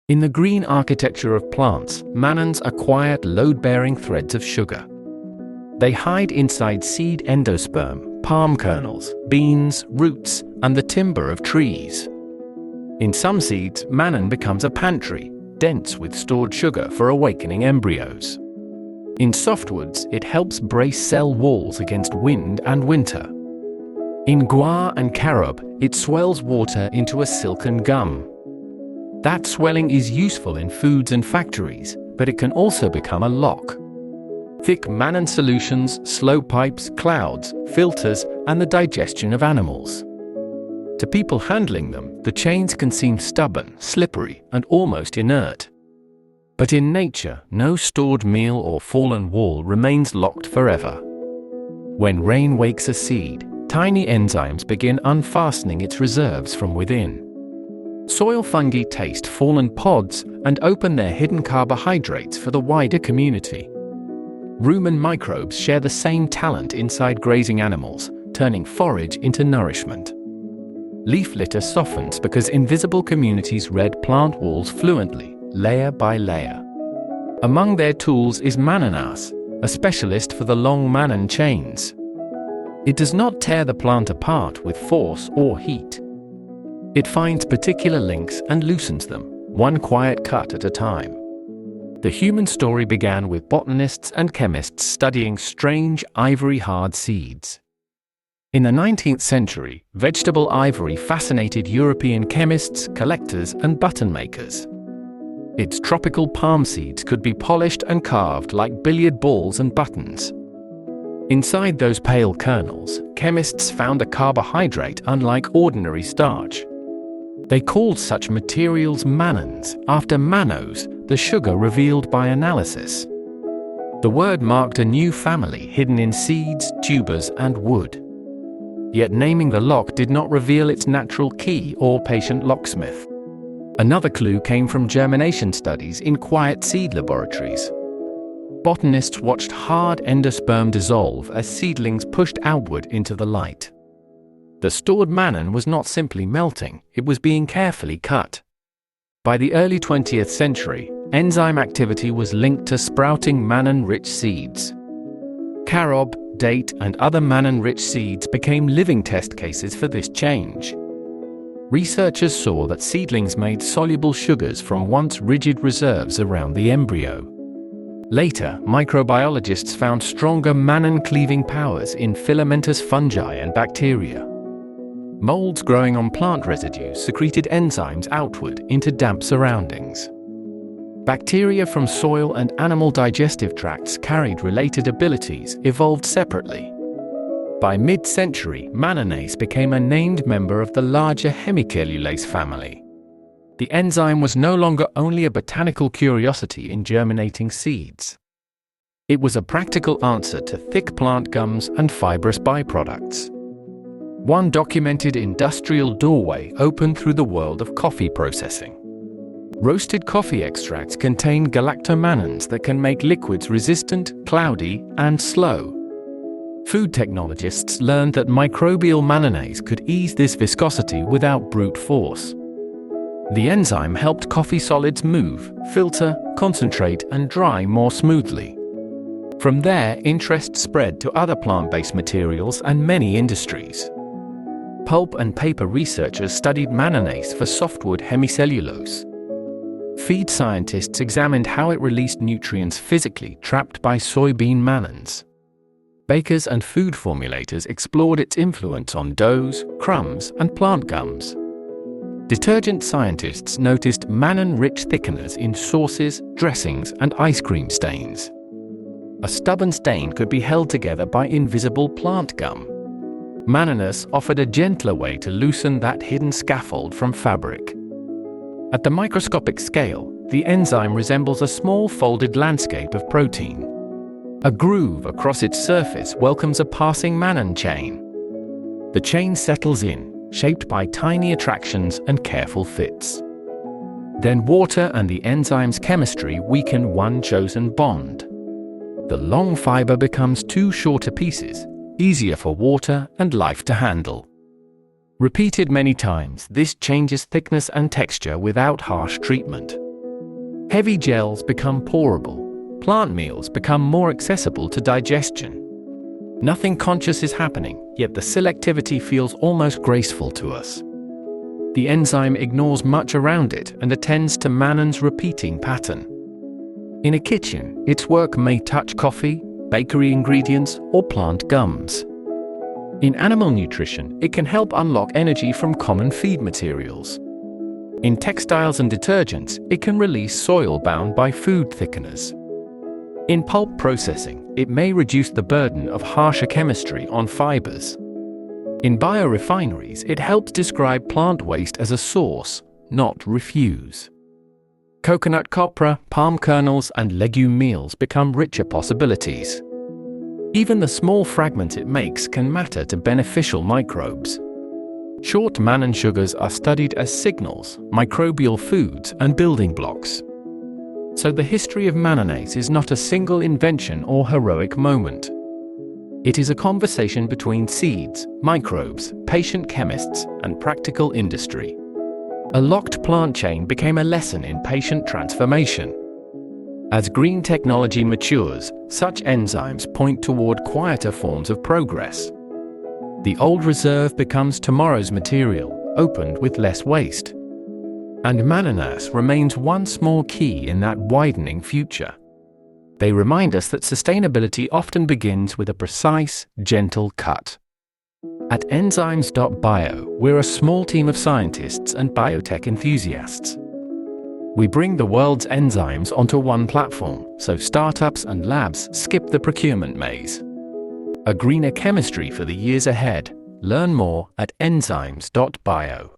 In the green architecture of plants, mannans are quiet, load-bearing threads of sugar. They hide inside seed endosperm, palm kernels, beans, roots, and the timber of trees. In some seeds, mannan becomes a pantry, dense with stored sugar for awakening embryos. In softwoods, it helps brace cell walls against wind and winter. In guar and carob, it swells water into a silken gum. That swelling is useful in foods and factories, but it can also become a lock. Thick mannan solutions slow pipes, clouds, filters, and the digestion of animals. To people handling them, the chains can seem stubborn, slippery, and almost inert. But in nature, no stored meal or fallen wall remains locked forever. When rain wakes a seed, tiny enzymes begin unfastening its reserves from within. Soil fungi taste fallen pods and open their hidden carbohydrates for the wider community. Rumen microbes share the same talent inside grazing animals, turning forage into nourishment. Leaf litter softens because invisible communities read plant walls fluently, layer by layer. Among their tools is mannanase, a specialist for the long mannan chains. It does not tear the plant apart with force or heat. It finds particular links and loosens them, one quiet cut at a time. The human story began with botanists and chemists studying strange ivory-hard seeds. In the 19th century, vegetable ivory fascinated European chemists, collectors, and button makers. Its tropical palm seeds could be polished and carved like billiard balls and buttons. Inside those pale kernels, chemists found a carbohydrate unlike ordinary starch. They called such materials mannans, after mannose, the sugar revealed by analysis. The word marked a new family hidden in seeds, tubers, and wood. Yet naming the lock did not reveal its natural key or patient locksmith. Another clue came from germination studies in quiet seed laboratories. Botanists watched hard endosperm dissolve as seedlings pushed outward into the light. The stored mannan was not simply melting, it was being carefully cut. By the early 20th century, enzyme activity was linked to sprouting mannan-rich seeds. Carob, date, and other mannan-rich seeds became living test cases for this change. Researchers saw that seedlings made soluble sugars from once rigid reserves around the embryo. Later, microbiologists found stronger mannan-cleaving powers in filamentous fungi and bacteria. Molds growing on plant residues secreted enzymes outward into damp surroundings. Bacteria from soil and animal digestive tracts carried related abilities, evolved separately. By mid-century, Mannanase became a named member of the larger hemicellulase family. The enzyme was no longer only a botanical curiosity in germinating seeds. It was a practical answer to thick plant gums and fibrous byproducts. One documented industrial doorway opened through the world of coffee processing. Roasted coffee extracts contain galactomannans that can make liquids resistant, cloudy, and slow. Food technologists learned that microbial mannanase could ease this viscosity without brute force. The enzyme helped coffee solids move, filter, concentrate, and dry more smoothly. From there, interest spread to other plant-based materials and many industries. Pulp and paper researchers studied mannanase for softwood hemicellulose. Feed scientists examined how it released nutrients physically trapped by soybean mannans. Bakers and food formulators explored its influence on doughs, crumbs, and plant gums. Detergent scientists noticed mannan-rich thickeners in sauces, dressings, and ice cream stains. A stubborn stain could be held together by invisible plant gum. Mannanase offered a gentler way to loosen that hidden scaffold from fabric. At the microscopic scale, the enzyme resembles a small folded landscape of protein. A groove across its surface welcomes a passing mannan chain. The chain settles in, shaped by tiny attractions and careful fits. Then water and the enzyme's chemistry weaken one chosen bond. The long fiber becomes two shorter pieces, easier for water and life to handle. Repeated many times, this changes thickness and texture without harsh treatment. Heavy gels become pourable. Plant meals become more accessible to digestion. Nothing conscious is happening, yet the selectivity feels almost graceful to us. The enzyme ignores much around it and attends to mannan's repeating pattern. In a kitchen, its work may touch coffee, bakery ingredients, or plant gums. In animal nutrition, it can help unlock energy from common feed materials. In textiles and detergents, it can release soil bound by food thickeners. In pulp processing, it may reduce the burden of harsher chemistry on fibers. In biorefineries, it helps describe plant waste as a source, not refuse. Coconut copra, palm kernels, and legume meals become richer possibilities. Even the small fragments it makes can matter to beneficial microbes. Short mannan sugars are studied as signals, microbial foods, and building blocks. So the history of Mannanase is not a single invention or heroic moment. It is a conversation between seeds, microbes, patient chemists, and practical industry. A locked plant chain became a lesson in patient transformation. As green technology matures, such enzymes point toward quieter forms of progress. The old reserve becomes tomorrow's material, opened with less waste. And Mannanase remains one small key in that widening future. They remind us that sustainability often begins with a precise, gentle cut. At Enzymes Bio, we're a small team of scientists and biotech enthusiasts. We bring the world's enzymes onto one platform, so startups and labs skip the procurement maze. A greener chemistry for the years ahead. Learn more at enzymes.bio.